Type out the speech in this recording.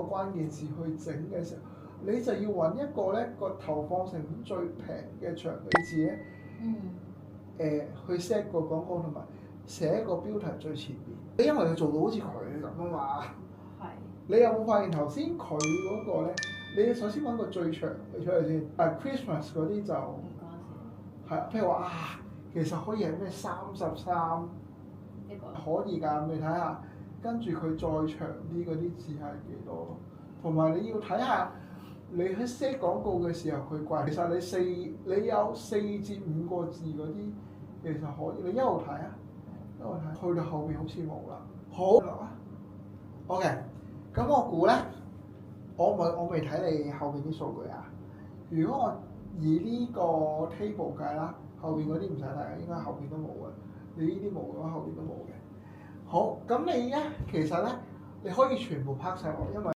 個關鍵字去整嘅時候，你就要揾一個咧個投放成本最平嘅長尾字咧，去 set 個廣告同埋寫個標題最前面。因為佢做到好似佢咁啊嘛。係。你有冇發現頭先佢嗰個咧？你首先揾個最長嘅出嚟先。Christmas 嗰啲就係啊，譬如話其實可以係咩33一個可以㗎，你睇下，跟住佢再長啲嗰啲字係幾多？同埋你要睇下你喺 set 廣告嘅時候佢貴，其實你有4至5個字嗰啲其實可以，你一路睇啊，一路睇，去到後面好似冇啦。好，OK，咁我估咧，我未睇你後邊啲數據啊。如果我以呢個 table 計啦，後邊嗰啲唔使睇嘅，應該後邊都冇嘅。你呢啲冇嘅話，後邊都冇嘅。好，咁你咧，其實咧，你可以全部拍晒落，因為